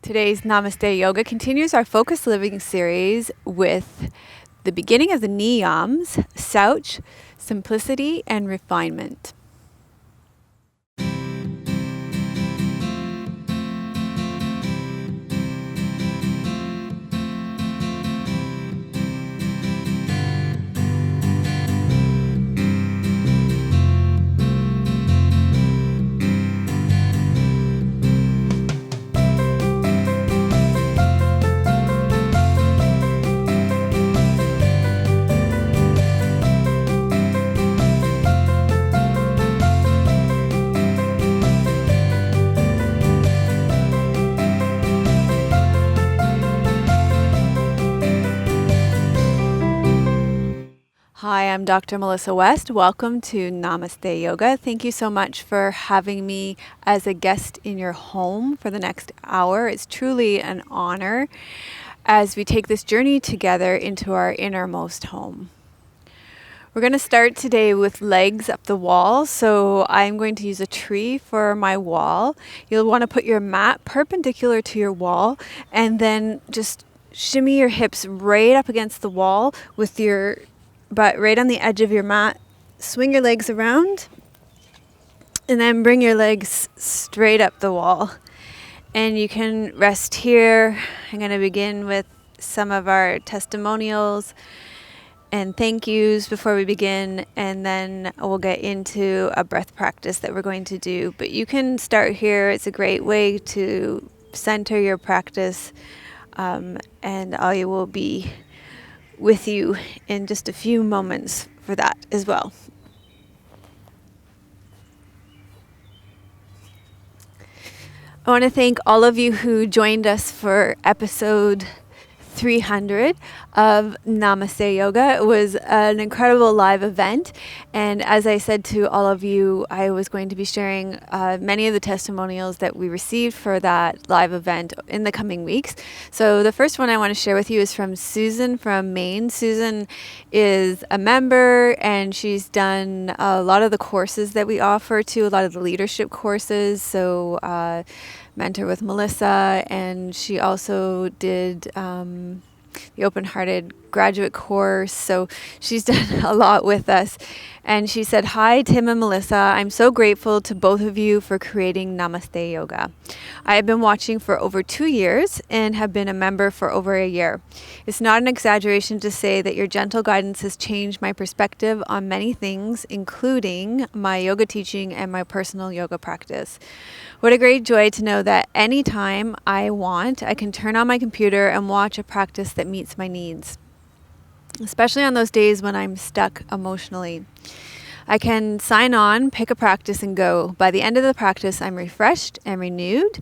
Today's Namaste Yoga continues our focused living series with the beginning of the niyams, Saucha, simplicity, and refinement. Hi, I'm Dr. Melissa West. Welcome to Namaste Yoga. Thank you so much for having me as a guest in your home for the next hour. It's truly an honor as we take this journey together into our innermost home. We're going to start today with legs up the wall. So I'm going to use a tree for my wall. You'll want to put your mat perpendicular to your wall and then just shimmy your hips right up against the wall with your butt right on the edge of your mat. Swing your legs around and then bring your legs straight up the wall. And you can rest here. I'm going to begin with some of our testimonials and thank yous before we begin, and then we'll get into a breath practice that we're going to do. But you can start here. It's a great way to center your practice, and I will be with you in just a few moments for that as well. I want to thank all of you who joined us for episode 300 of Namaste Yoga. It was an incredible live event, and as I said to all of you, I was going to be sharing many of the testimonials that we received for that live event in the coming weeks. So the first one I want to share with you is from Susan from Maine. Susan is a member, and she's done a lot of the courses that we offer to, a lot of the leadership courses. So Mentor with Melissa, and she also did the Open-Hearted Graduate course. So she's done a lot with us. And she said, "Hi, Tim and Melissa. I'm so grateful to both of you for creating Namaste Yoga. I have been watching for over 2 years and have been a member for over a year. It's not an exaggeration to say that your gentle guidance has changed my perspective on many things, including my yoga teaching and my personal yoga practice. What a great joy to know that anytime I want, I can turn on my computer and watch a practice that meets my needs, especially on those days when I'm stuck emotionally. I can sign on, pick a practice, and go. By the end of the practice, I'm refreshed and renewed.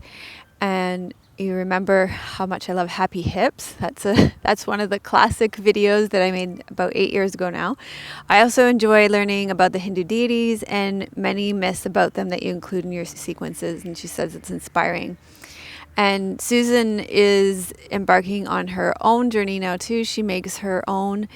And you remember how much I love happy hips. That's one of the classic videos that I made about 8 years ago now. I also enjoy learning about the Hindu deities and many myths about them that you include in your sequences." And she says it's inspiring. And Susan is embarking on her own journey now too. She makes her own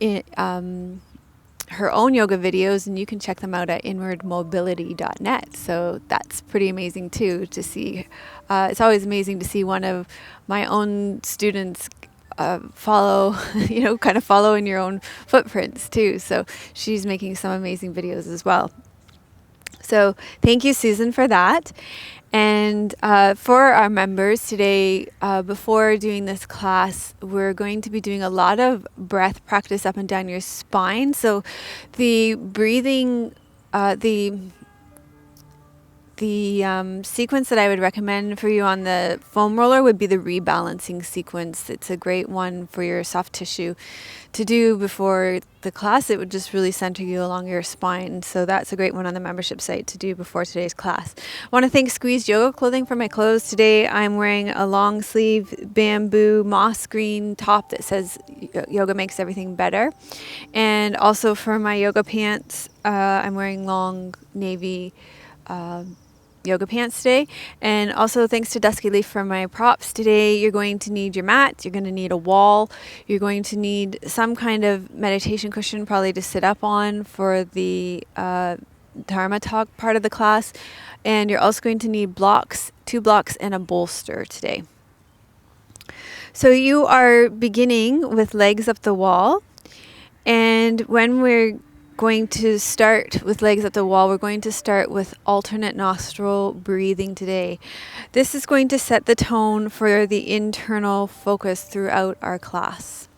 yoga videos, and you can check them out at inwardmobility.net. So that's pretty amazing too to see. It's always amazing to see one of my own students follow, kind of follow in your own footprints too. So she's making some amazing videos as well. So thank you, Susan, for that. And for our members today, before doing this class, we're going to be doing a lot of breath practice up and down your spine. So the breathing, the sequence that I would recommend for you on the foam roller would be the rebalancing sequence. It's a great one for your soft tissue to do before the class. It would just really center you along your spine. So that's a great one on the membership site to do before today's class. I want to thank Squeezed Yoga Clothing for my clothes today. I'm wearing a long sleeve bamboo moss green top that says yoga makes everything better. And also for my yoga pants, I'm wearing long navy yoga pants today. And also thanks to Dusky Leaf for my props today. You're going to need your mat, you're going to need a wall, you're going to need some kind of meditation cushion probably to sit up on for the Dharma talk part of the class, and you're also going to need blocks, 2 blocks and a bolster today. So you are beginning with legs up the wall. And when we're going to start with legs up the wall, we're going to start with alternate nostril breathing today. This is going to set the tone for the internal focus throughout our class.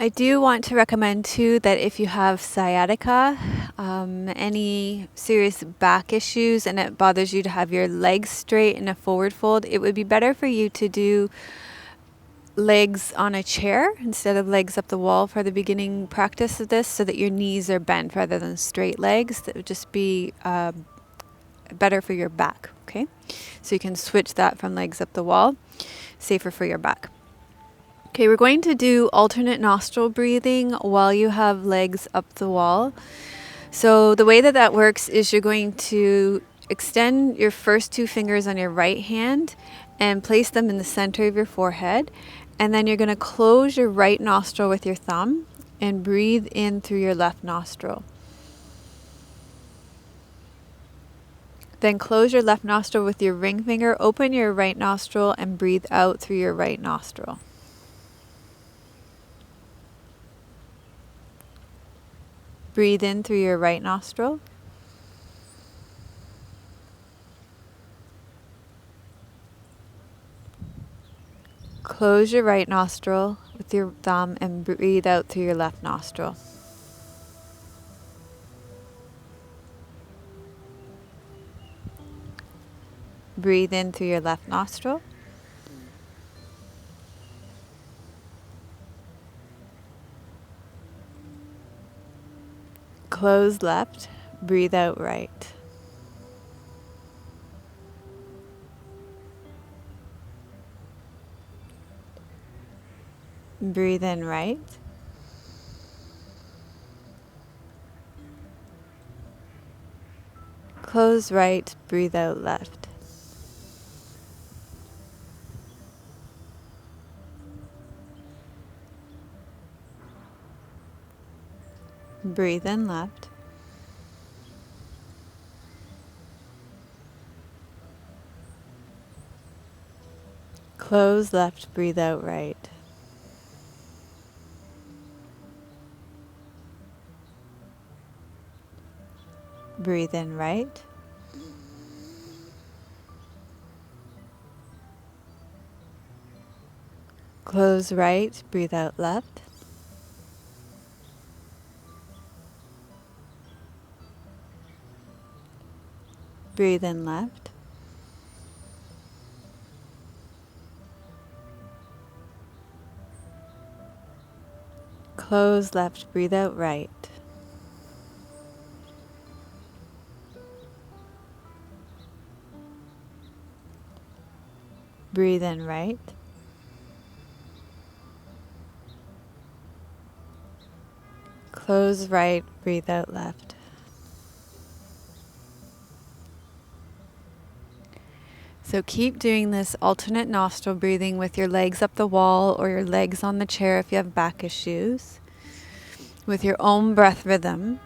I do want to recommend too that if you have sciatica, any serious back issues, and it bothers you to have your legs straight in a forward fold, it would be better for you to do legs on a chair instead of legs up the wall for the beginning practice of this, so that your knees are bent rather than straight legs. That would just be better for your back. Okay, so you can switch that from legs up the wall, safer for your back. Okay, we're going to do alternate nostril breathing while you have legs up the wall. So the way that that works is you're going to extend your first two fingers on your right hand and place them in the center of your forehead. And then you're going to close your right nostril with your thumb and breathe in through your left nostril. Then close your left nostril with your ring finger, open your right nostril, and breathe out through your right nostril. Breathe in through your right nostril. Close your right nostril with your thumb and breathe out through your left nostril. Breathe in through your left nostril. Close left, breathe out right. Breathe in right. Close right, breathe out left. Breathe in left. Close left, breathe out right. Breathe in right. Close right, breathe out left. Breathe in left. Close left, breathe out right. Breathe in right. Close right, breathe out left. So keep doing this alternate nostril breathing with your legs up the wall or your legs on the chair if you have back issues, with your own breath rhythm.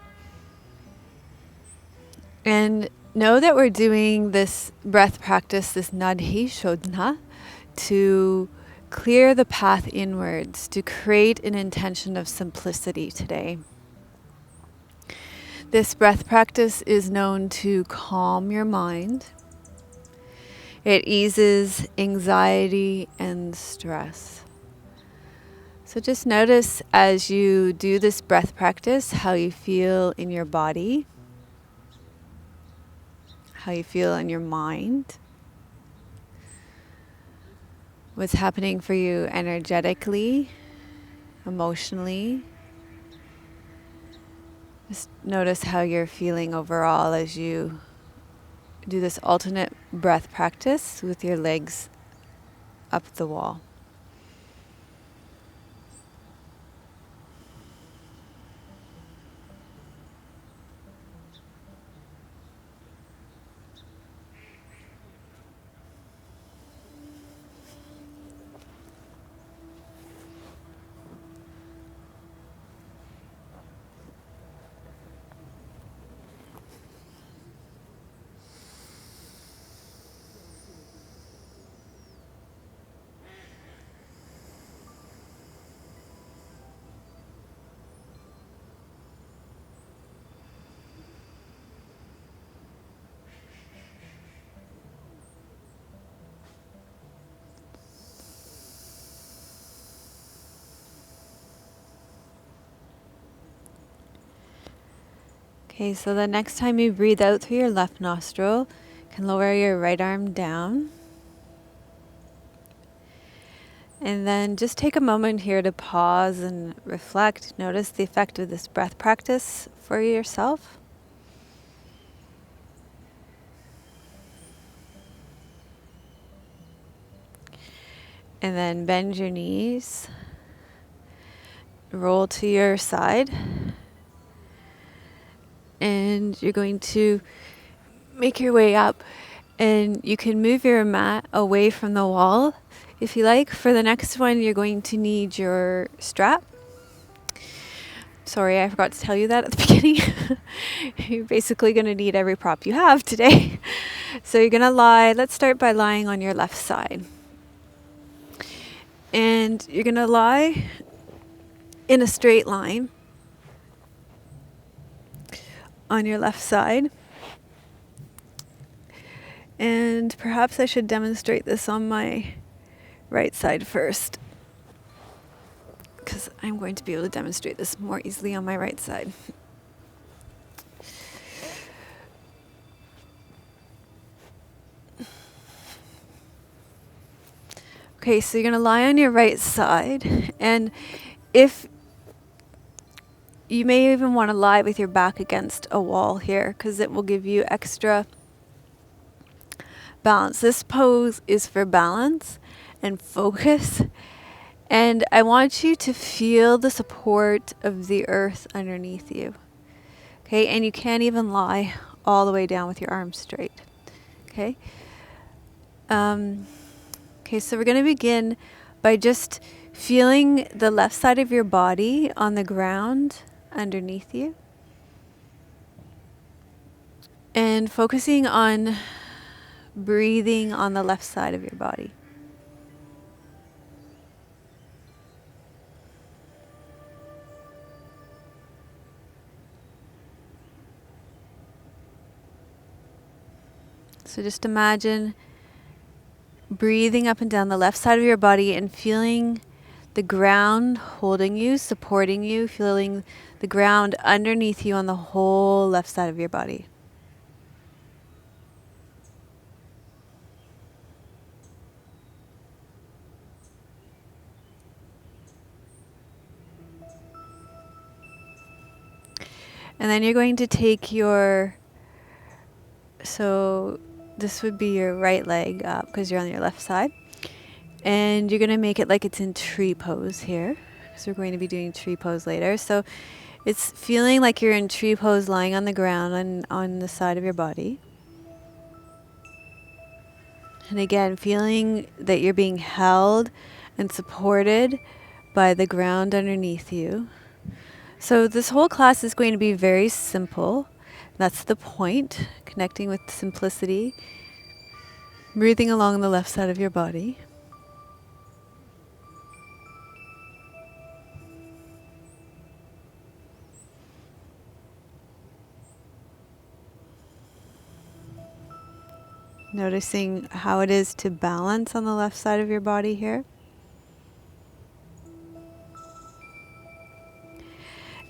And know that we're doing this breath practice, this nadhi shodhana, to clear the path inwards, to create an intention of simplicity today. This breath practice is known to calm your mind. It eases anxiety and stress. So just notice as you do this breath practice how you feel in your body, how you feel in your mind, what's happening for you energetically, emotionally. Just notice how you're feeling overall as you do this alternate breath practice with your legs up the wall. Okay, so the next time you breathe out through your left nostril, you can lower your right arm down. And then just take a moment here to pause and reflect. Notice the effect of this breath practice for yourself. And then bend your knees. Roll to your side. And you're going to make your way up. And you can move your mat away from the wall if you like. For the next one, you're going to need your strap. Sorry, I forgot to tell you that at the beginning. You're basically going to need every prop you have today. So you're going to lie. Let's start by lying on your left side. And you're going to lie in a straight line on your left side. And perhaps I should demonstrate this on my right side first, because I'm going to be able to demonstrate this more easily on my right side. Okay, so you're going to lie on your right side, and if you may even want to lie with your back against a wall here, because it will give you extra balance. This pose is for balance and focus. And I want you to feel the support of the earth underneath you. Okay, and you can't even lie all the way down with your arms straight. Okay. Okay, so we're going to begin by just feeling the left side of your body on the ground underneath you. And focusing on breathing on the left side of your body. So just imagine breathing up and down the left side of your body and feeling the ground holding you, supporting you, feeling the ground underneath you on the whole left side of your body. And then you're going to take so this would be your right leg up because you're on your left side. And you're going to make it like it's in tree pose here, because we're going to be doing tree pose later. So it's feeling like you're in tree pose lying on the ground on the side of your body. And again, feeling that you're being held and supported by the ground underneath you. So this whole class is going to be very simple. That's the point, connecting with simplicity. Breathing along the left side of your body. Noticing how it is to balance on the left side of your body here.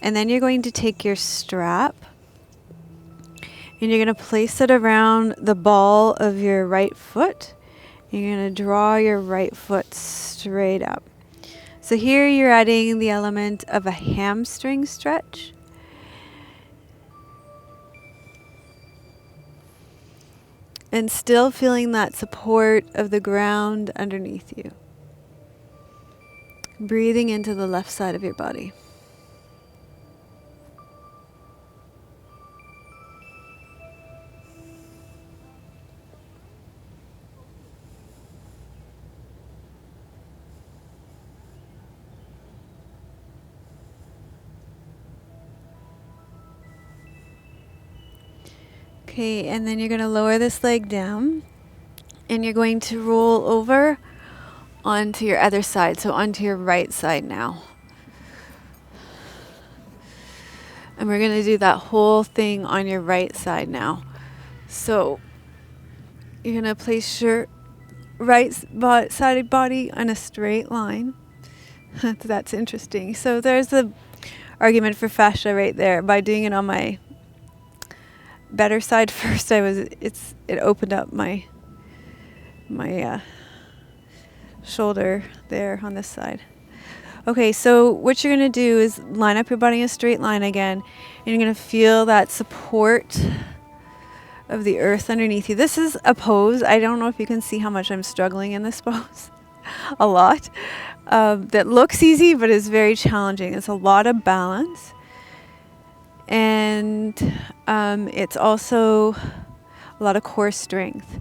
And then you're going to take your strap and you're going to place it around the ball of your right foot. You're going to draw your right foot straight up. So here you're adding the element of a hamstring stretch. And still feeling that support of the ground underneath you. Breathing into the left side of your body. Okay, and then you're going to lower this leg down and you're going to roll over onto your other side, so onto your right side now. And we're going to do that whole thing on your right side now. So you're going to place your right side body on a straight line. That's interesting. So there's the argument for fascia right there. By doing it on my better side first. It opened up my shoulder there on this side. Okay, so what you're going to do is line up your body in a straight line again, and you're going to feel that support of the earth underneath you. This is a pose. I don't know if you can see how much I'm struggling in this pose. A lot. That looks easy, but is very challenging. It's a lot of balance. And it's also a lot of core strength.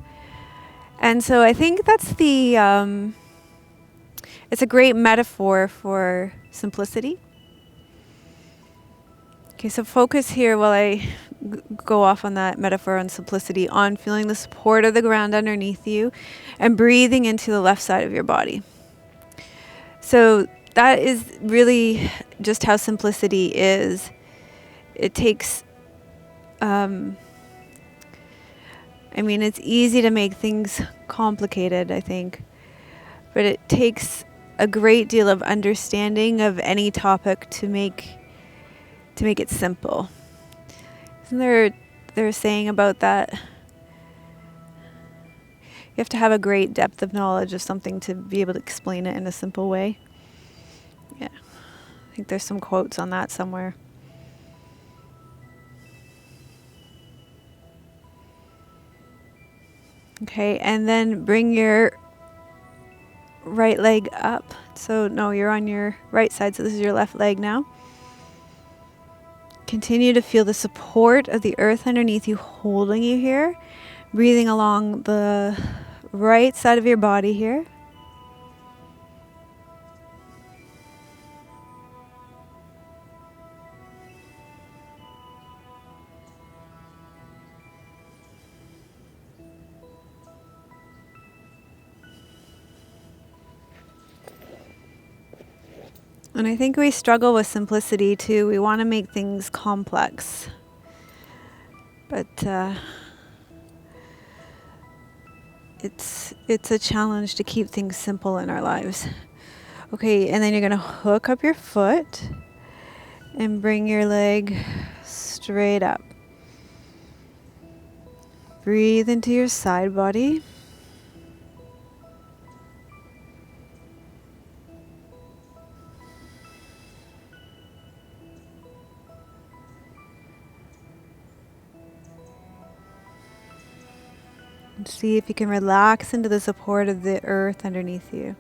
And so I think that's it's a great metaphor for simplicity. Okay, so focus here while I go off on that metaphor on simplicity, on feeling the support of the ground underneath you and breathing into the left side of your body. So that is really just how simplicity is. It takes, it's easy to make things complicated, I think, but it takes a great deal of understanding of any topic to make it simple. Isn't there a saying about that? You have to have a great depth of knowledge of something to be able to explain it in a simple way. Yeah, I think there's some quotes on that somewhere. Okay, and then bring your right leg up. So no, you're on your right side, so this is your left leg now. Continue to feel the support of the earth underneath you holding you here. Breathing along the right side of your body here. And I think we struggle with simplicity too. We want to make things complex. But it's a challenge to keep things simple in our lives. Okay, and then you're going to hook up your foot and bring your leg straight up. Breathe into your side body. And see if you can relax into the support of the earth underneath you.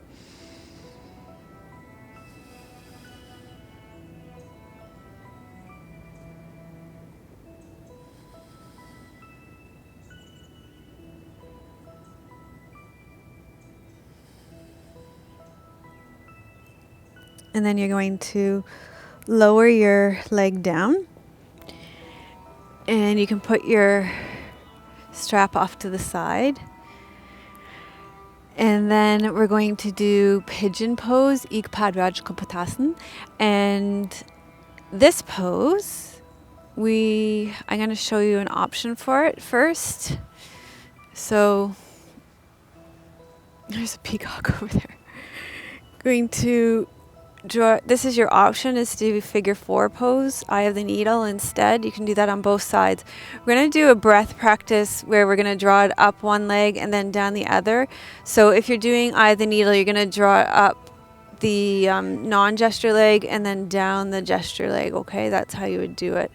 And then you're going to lower your leg down. And you can put your strap off to the side. And then we're going to do pigeon pose, Ek Pad Rajkapotasana. And this pose, I'm going to show you an option for it first. So there's a peacock over there. Going to draw, this is your option, is to do figure 4 pose, eye of the needle instead. You can do that on both sides. We're going to do a breath practice where we're going to draw it up one leg and then down the other. So if you're doing eye of the needle, you're going to draw it up the non-gesture leg and then down the gesture leg. Okay, that's how you would do it.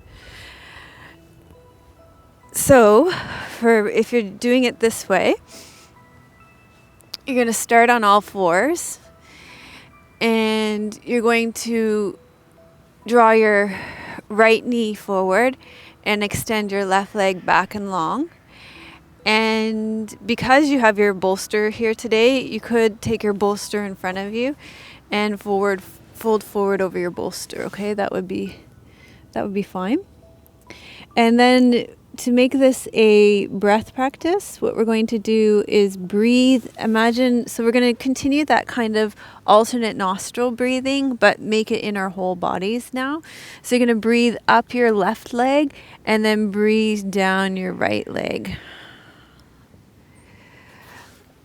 So if you're doing it this way, you're going to start on all fours. And you're going to draw your right knee forward and extend your left leg back and long. And because you have your bolster here today, you could take your bolster in front of you and fold forward over your bolster. Okay, that would be fine. And then to make this a breath practice, what we're going to do is breathe. So we're going to continue that kind of alternate nostril breathing, but make it in our whole bodies now. So you're going to breathe up your left leg and then breathe down your right leg.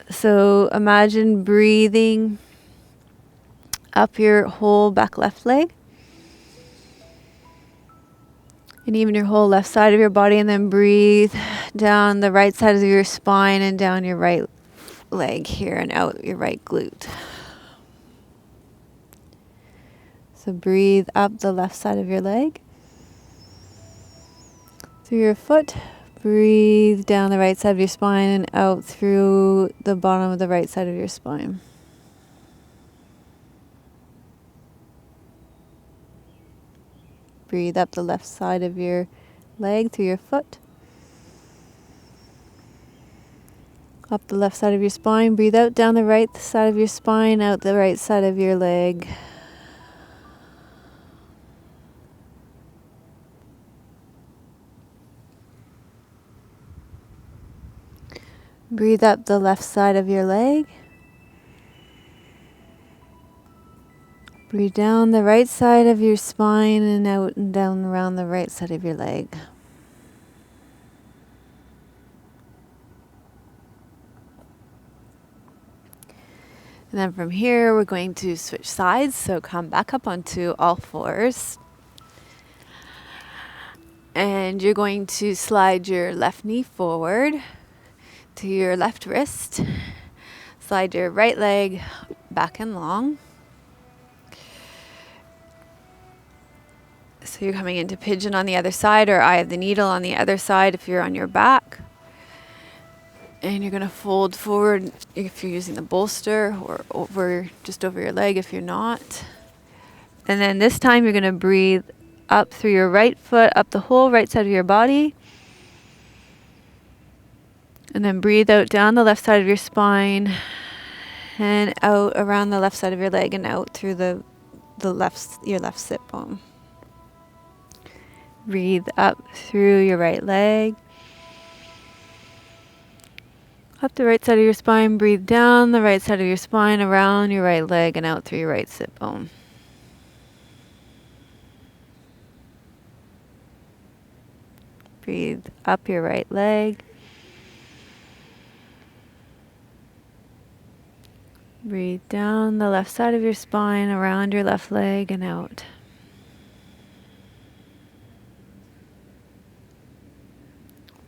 So imagine breathing up your whole back left leg. And even your whole left side of your body, and then breathe down the right side of your spine and down your right leg here and out your right glute. So breathe up the left side of your leg through your foot. Breathe down the right side of your spine and out through the bottom of the right side of your spine. Breathe up the left side of your leg through your foot. Up the left side of your spine. Breathe out down the right side of your spine, out the right side of your leg. Breathe up the left side of your leg. Breathe down the right side of your spine and out and down around the right side of your leg. And then from here, we're going to switch sides. So come back up onto all fours. And you're going to slide your left knee forward to your left wrist. Slide your right leg back and long. So you're coming into pigeon on the other side, or eye of the needle on the other side if you're on your back. And you're going to fold forward if you're using the bolster, or just over your leg if you're not. And then this time you're going to breathe up through your right foot, up the whole right side of your body. And then breathe out down the left side of your spine and out around the left side of your leg and out through your left sit bone. Breathe up through your right leg. Up the right side of your spine, breathe down the right side of your spine, around your right leg and out through your right sit bone. Breathe up your right leg. Breathe down the left side of your spine, around your left leg and out.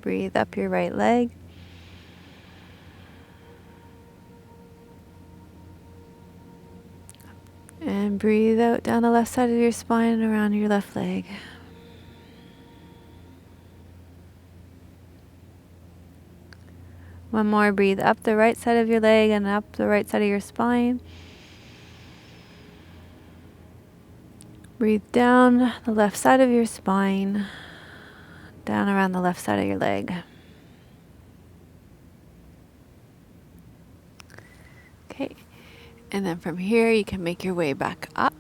Breathe up your right leg. And breathe out down the left side of your spine and around your left leg. One more, breathe up the right side of your leg and up the right side of your spine. Breathe down the left side of your spine, down around the left side of your leg. Okay, and then from here you can make your way back up.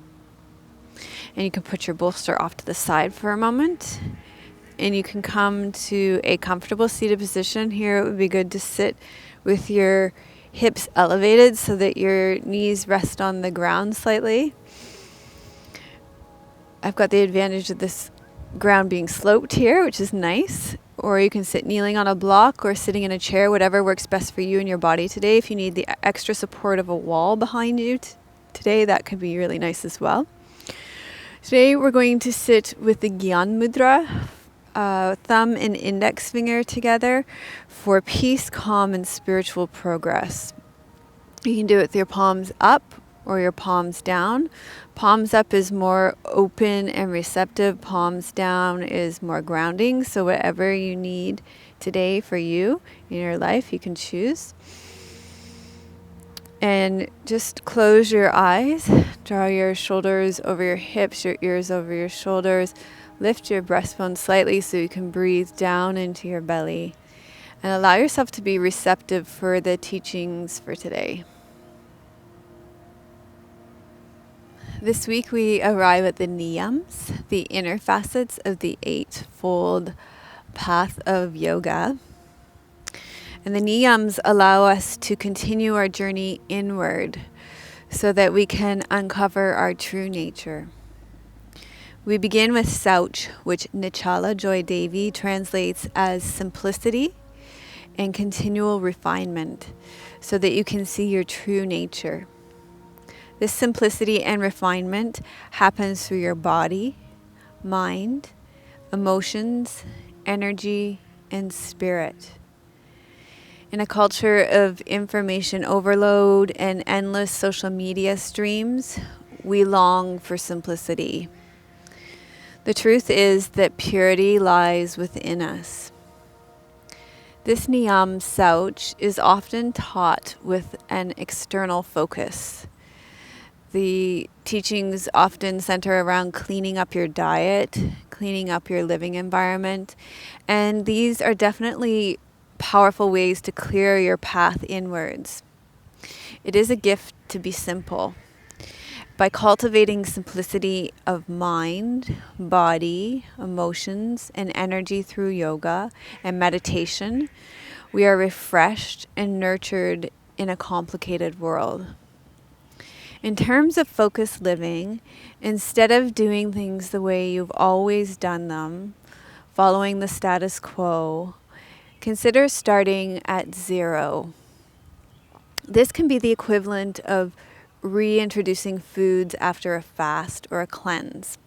And you can put your bolster off to the side for a moment. And you can come to a comfortable seated position. Here it would be good to sit with your hips elevated so that your knees rest on the ground slightly. I've got the advantage of this ground being sloped here, which is nice. Or you can sit kneeling on a block or sitting in a chair, whatever works best for you and your body today. If you need the extra support of a wall behind you today, that could be really nice as well. Today we're going to sit with the gyan mudra, thumb and index finger together for peace, calm, and spiritual progress. You can do it with your palms up or your palms down. Palms up is more open and receptive. Palms down is more grounding. So whatever you need today for you in your life, you can choose. And just close your eyes. Draw your shoulders over your hips, your ears over your shoulders. Lift your breastbone slightly so you can breathe down into your belly. And allow yourself to be receptive for the teachings for today. This week we arrive at the niyams, the inner facets of the eightfold path of yoga. And the niyams allow us to continue our journey inward so that we can uncover our true nature. We begin with Saucha, which Nichala Joy Devi translates as simplicity and continual refinement, so that you can see your true nature. This simplicity and refinement happens through your body, mind, emotions, energy, and spirit. In a culture of information overload and endless social media streams, we long for simplicity. The truth is that purity lies within us. This niyam Sauch is often taught with an external focus. The teachings often center around cleaning up your diet, cleaning up your living environment, and these are definitely powerful ways to clear your path inwards. It is a gift to be simple. By cultivating simplicity of mind, body, emotions, and energy through yoga and meditation, we are refreshed and nurtured in a complicated world. In terms of focused living, instead of doing things the way you've always done them, following the status quo, consider starting at 0. This can be the equivalent of reintroducing foods after a fast or a cleanse.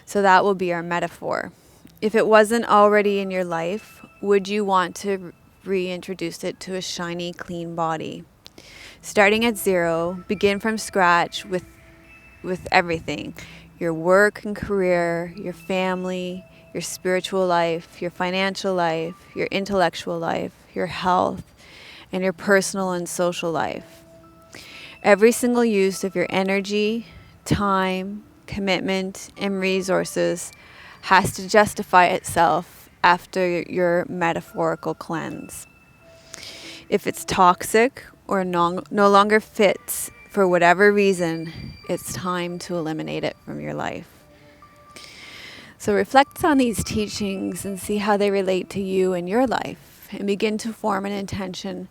So that will be our metaphor. If it wasn't already in your life, would you want to reintroduce it to a shiny, clean body? Starting at 0, begin from scratch with everything. Your work and career, your family, your spiritual life, your financial life, your intellectual life, your health, and your personal and social life. Every single use of your energy, time, commitment, and resources has to justify itself after your metaphorical cleanse. If it's toxic or no longer fits for whatever reason, it's time to eliminate it from your life. So reflect on these teachings and see how they relate to you and your life, and begin to form an intention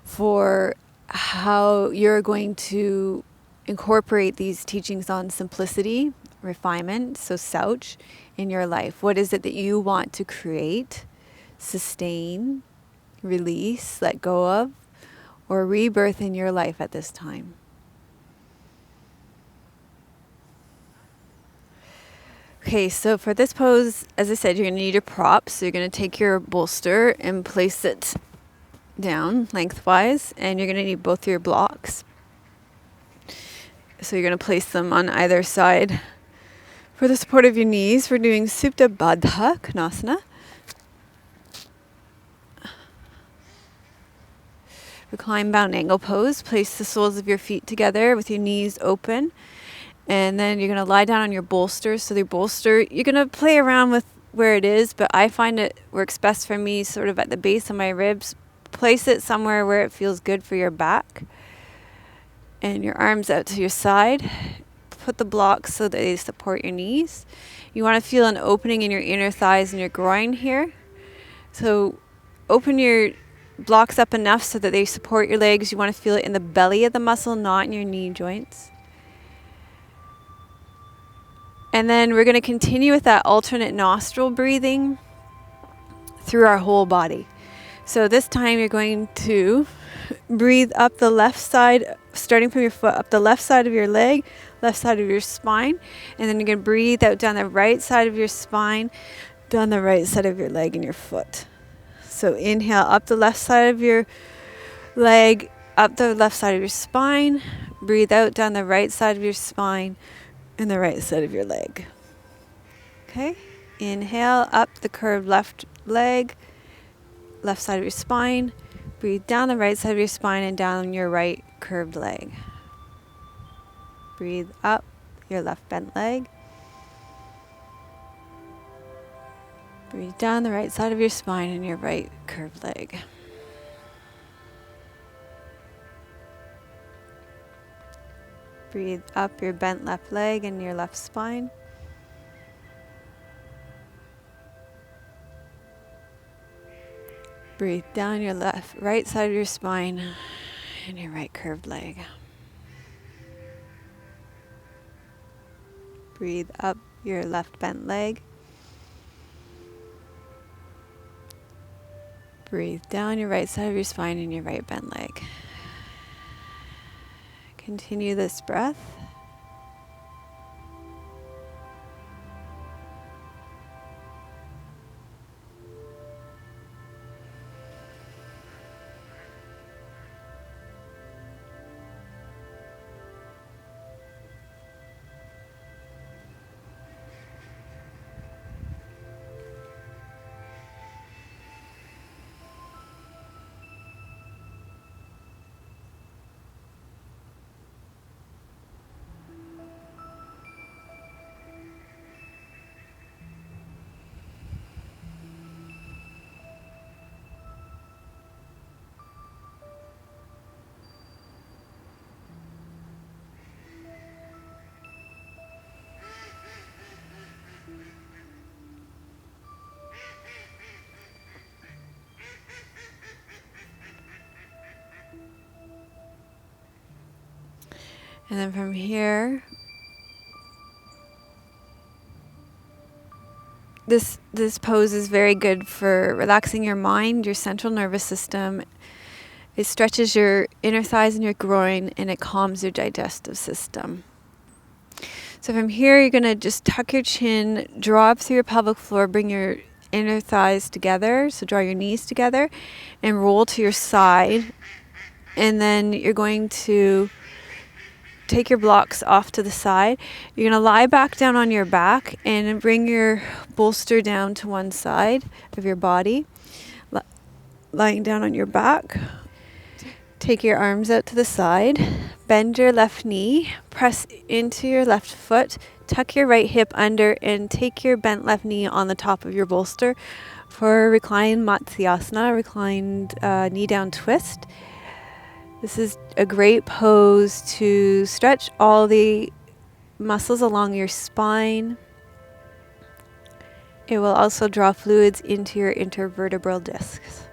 for how you're going to incorporate these teachings on simplicity, refinement, so Sauch, in your life. What is it that you want to create, sustain, release, let go of, or rebirth in your life at this time? Okay, so for this pose, as I said, you're going to need your props. So you're going to take your bolster and place it down lengthwise, and you're going to need both your blocks. So you're going to place them on either side. For the support of your knees, we're doing Supta Baddha Konasana. Reclined bound angle pose. Place the soles of your feet together with your knees open. And then you're going to lie down on your bolster. So your bolster, you're going to play around with where it is, but I find it works best for me sort of at the base of my ribs. Place it somewhere where it feels good for your back. And your arms out to your side. Put the blocks so that they support your knees. You want to feel an opening in your inner thighs and your groin here. So open your blocks up enough so that they support your legs. You want to feel it in the belly of the muscle, not in your knee joints. And then we're going to continue with that alternate nostril breathing through our whole body. So this time you're going to breathe up the left side, starting from your foot, up the left side of your leg, left side of your spine. And then you're going to breathe out down the right side of your spine, down the right side of your leg and your foot. So inhale up the left side of your leg, up the left side of your spine. Breathe out down the right side of your spine and the right side of your leg. Okay? Inhale up the curved left leg, left side of your spine. Breathe down the right side of your spine and down your right curved leg. Breathe up your left bent leg. Breathe down the right side of your spine and your right curved leg. Breathe up your bent left leg and your left spine. Breathe down your right side of your spine and your right curved leg. Breathe up your left bent leg. Breathe down your right side of your spine and your right bent leg. Continue this breath. And then from here, this pose is very good for relaxing your mind, your central nervous system. It stretches your inner thighs and your groin, and it calms your digestive system. So from here, you're going to just tuck your chin, draw up through your pelvic floor, bring your inner thighs together, so draw your knees together, and roll to your side. And then you're going to take your blocks off to the side. You're going to lie back down on your back and bring your bolster down to one side of your body. Lying down on your back. Take your arms out to the side. Bend your left knee. Press into your left foot. Tuck your right hip under and take your bent left knee on the top of your bolster for reclined Matsyasana, reclined knee down twist. This is a great pose to stretch all the muscles along your spine. It will also draw fluids into your intervertebral discs.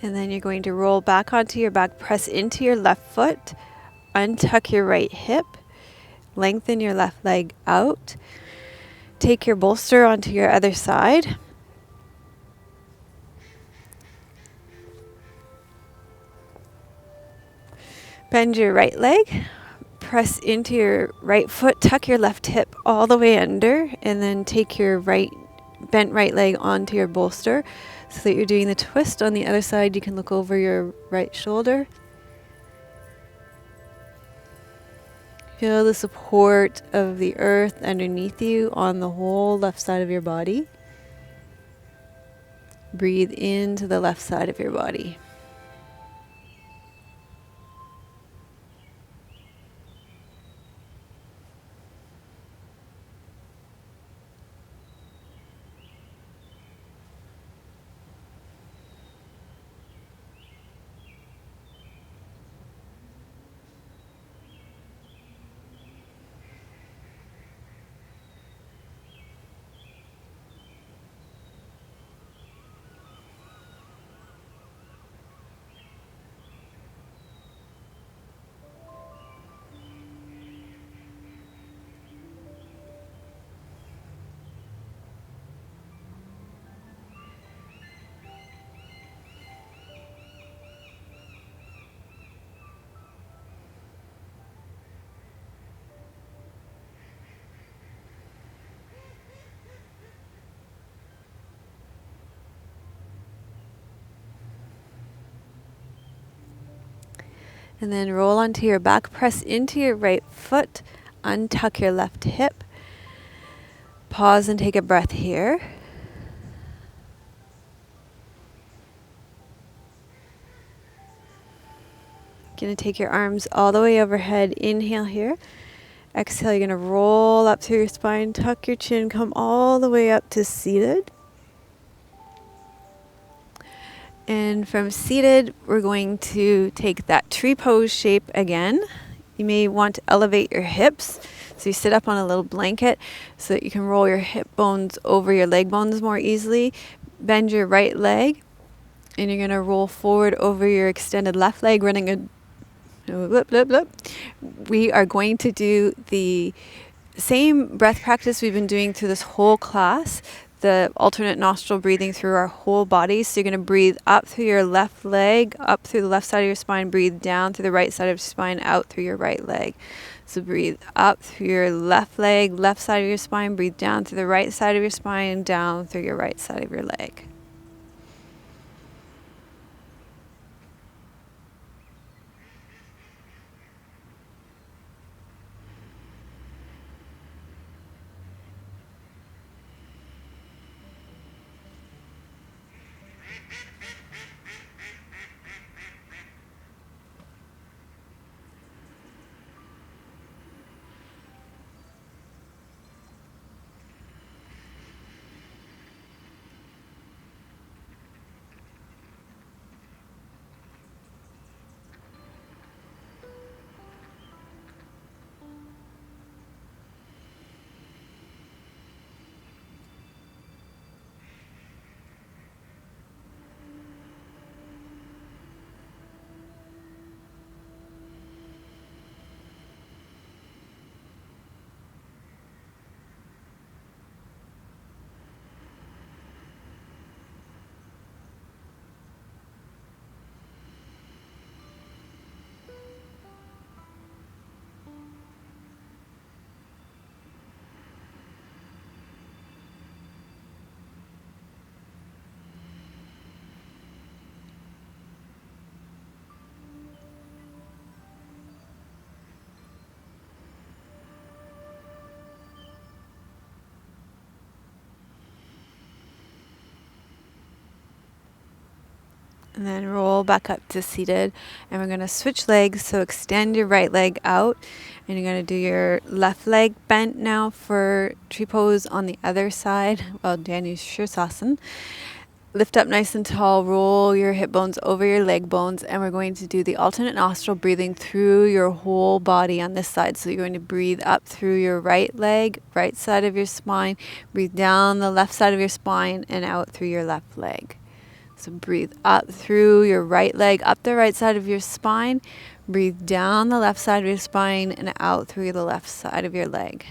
And then you're going to roll back onto your back, press into your left foot, untuck your right hip, lengthen your left leg out, take your bolster onto your other side. Bend your right leg, press into your right foot, tuck your left hip all the way under, and then take your bent right leg onto your bolster so that you're doing the twist. On the other side, you can look over your right shoulder. Feel the support of the earth underneath you on the whole left side of your body. Breathe into the left side of your body. And then roll onto your back, press into your right foot, untuck your left hip. Pause and take a breath here. Going to take your arms all the way overhead. Inhale here. Exhale, you're going to roll up through your spine, tuck your chin, come all the way up to seated. And from seated, we're going to take that tree pose shape again. You may want to elevate your hips. So you sit up on a little blanket so that you can roll your hip bones over your leg bones more easily. Bend your right leg, and you're going to roll forward over your extended left leg, running a blip, blip, blip. We are going to do the same breath practice we've been doing through this whole class, the alternate nostril breathing through our whole body. So you're going to breathe up through your left leg, up through the left side of your spine, breathe down through the right side of your spine, out through your right leg. So breathe up through your left leg, left side of your spine, breathe down through the right side of your spine, down through your right side of your leg. And then roll back up to seated. And we're going to switch legs. So extend your right leg out. And you're going to do your left leg bent now for tree pose on the other side. Well, Danu Shirsasana. Lift up nice and tall. Roll your hip bones over your leg bones. And we're going to do the alternate nostril breathing through your whole body on this side. So you're going to breathe up through your right leg, right side of your spine. Breathe down the left side of your spine and out through your left leg. So breathe up through your right leg, up the right side of your spine. Breathe down the left side of your spine and out through the left side of your leg.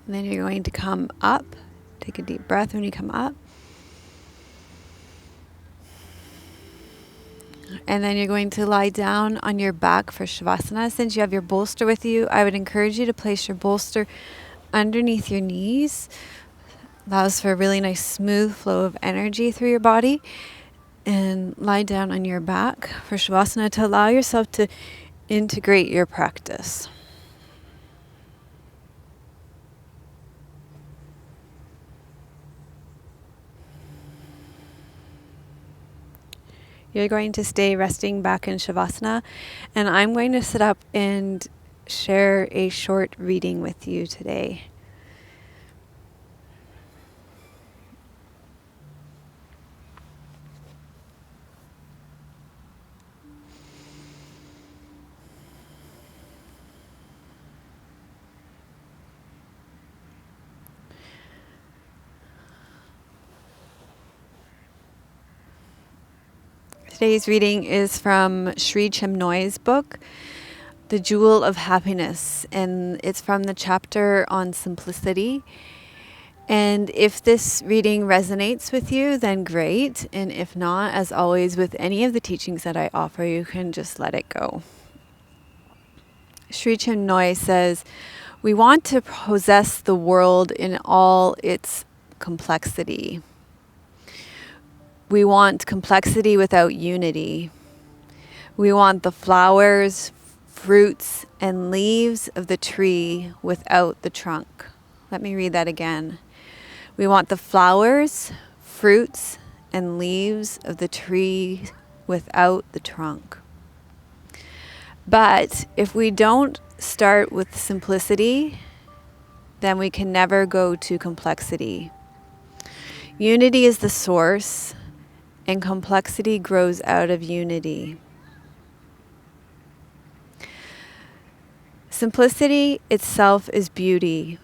And then you're going to come up. Take a deep breath when you come up. And then you're going to lie down on your back for Savasana. Since you have your bolster with you, I would encourage you to place your bolster underneath your knees. Allows for a really nice smooth flow of energy through your body. And lie down on your back for Savasana to allow yourself to integrate your practice. You're going to stay resting back in Shavasana, and I'm going to sit up and share a short reading with you today. Today's reading is from Sri Chinmoy's book, The Jewel of Happiness, and it's from the chapter on simplicity. And if this reading resonates with you, then great. And if not, as always, with any of the teachings that I offer, you can just let it go. Sri Chinmoy says, we want to possess the world in all its complexity. We want complexity without unity. We want the flowers fruits and leaves of the tree without the trunk. Let me read that again. We want the flowers, fruits, and leaves of the tree without the trunk. But if we don't start with simplicity, then we can never go to complexity. Unity is the source, and complexity grows out of unity. Simplicity itself is beauty.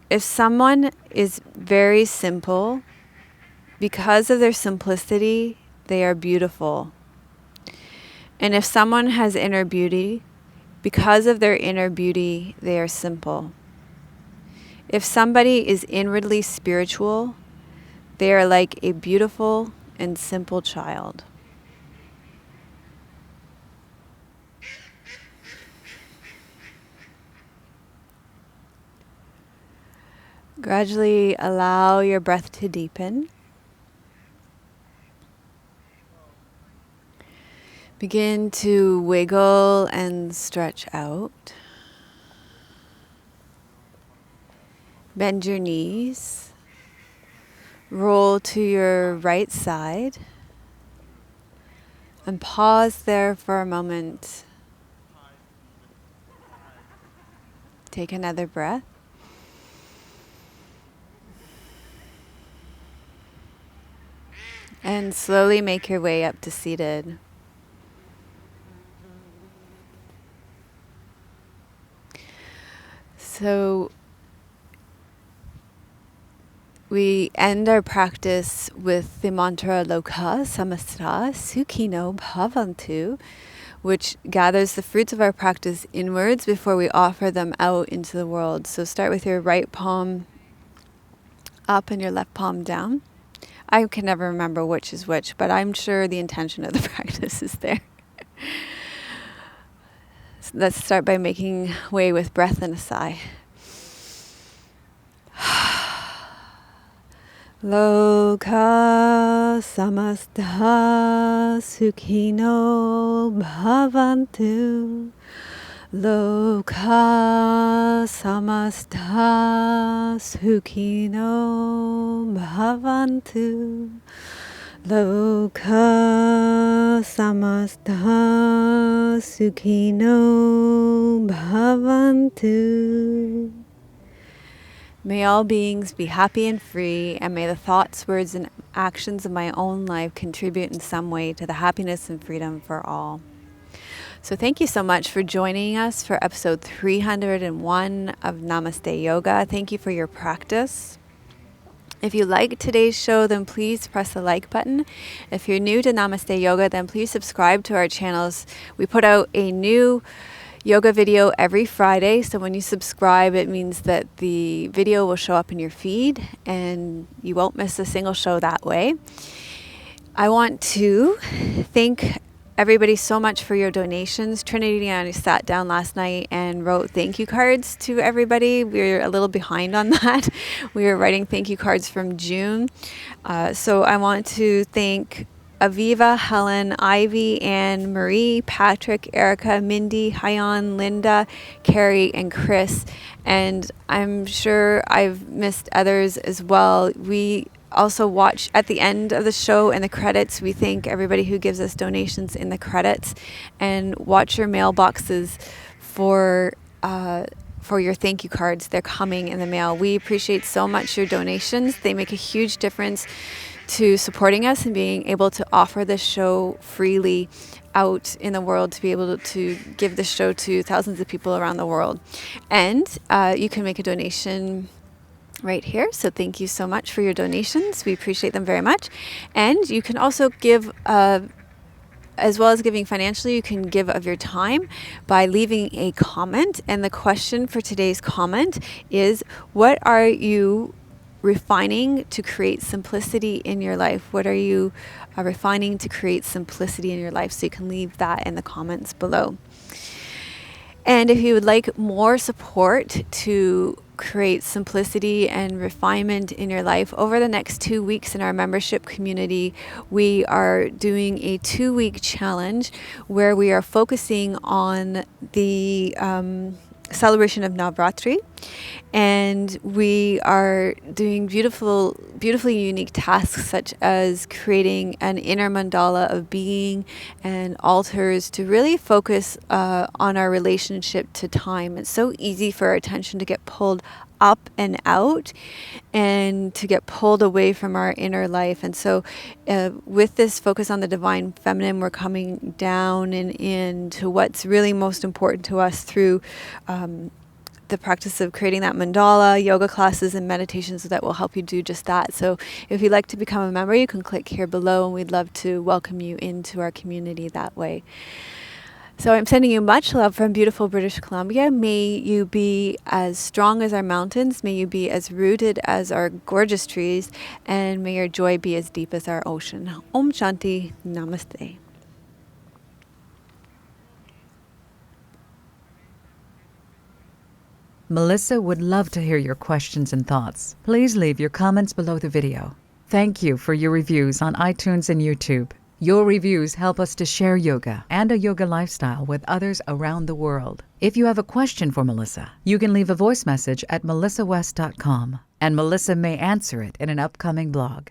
If someone is very simple, because of their simplicity, they are beautiful. And if someone has inner beauty, because of their inner beauty, they are simple. If somebody is inwardly spiritual, they are like a beautiful and simple child. Gradually allow your breath to deepen. Begin to wiggle and stretch out. Bend your knees. Roll to your right side. And pause there for a moment. Take another breath. And slowly make your way up to seated. So we end our practice with the mantra Loka Samasta Sukhino Bhavantu, which gathers the fruits of our practice inwards before we offer them out into the world. So start with your right palm up and your left palm down. I can never remember which is which, but I'm sure the intention of the practice is there. So let's start by making way with breath and a sigh. Loka samasta sukhino bhavantu. Loka samasta sukhino bhavantu. Loka samasta sukhino bhavantu. May all beings be happy and free, and may the thoughts, words, and actions of my own life contribute in some way to the happiness and freedom for all. So thank you so much for joining us for episode 301 of Namaste Yoga. Thank you for your practice. If you liked today's show, then please press the like button. If you're new to Namaste Yoga, then please subscribe to our channels. We put out a new yoga video every Friday. So when you subscribe, it means that the video will show up in your feed and you won't miss a single show that way. I want to thank everybody so much for your donations. Trinity and I sat down last night and wrote thank you cards to everybody. We're a little behind on that. We were writing thank you cards from June. So I want to thank Aviva, Helen, Ivy, Anne, Marie, Patrick, Erica, Mindy, Hyan, Linda, Carrie, and Chris. And I'm sure I've missed others as well. We also watch at the end of the show in the credits. We thank everybody who gives us donations in the credits, and watch your mailboxes for your thank you cards. They're coming in the mail. We appreciate so much your donations. They make a huge difference to supporting us and being able to offer this show freely out in the world, to be able to give this show to thousands of people around the world. And you can make a donation right here. So thank you so much for your donations. We appreciate them very much. And you can also give, as well as giving financially, you can give of your time by leaving a comment. And the question for today's comment is, what are you refining to create simplicity in your life? What are you refining to create simplicity in your life? So you can leave that in the comments below. And if you would like more support to create simplicity and refinement in your life. Over the next 2 weeks in our membership community, we are doing a 2-week challenge where we are focusing on the celebration of Navratri, and we are doing beautifully unique tasks such as creating an inner mandala of being and altars to really focus on our relationship to time. It's so easy for our attention to get pulled up and out and to get pulled away from our inner life. And so with this focus on the divine feminine, we're coming down and into what's really most important to us through the practice of creating that mandala, yoga classes, and meditations that will help you do just that. So if you'd like to become a member, you can click here below, and we'd love to welcome you into our community that way. So I'm sending you much love from beautiful British Columbia. May you be as strong as our mountains. May you be as rooted as our gorgeous trees. And may your joy be as deep as our ocean. Om Shanti. Namaste. Melissa would love to hear your questions and thoughts. Please leave your comments below the video. Thank you for your reviews on iTunes and YouTube. Your reviews help us to share yoga and a yoga lifestyle with others around the world. If you have a question for Melissa, you can leave a voice message at melissawest.com, and Melissa may answer it in an upcoming blog.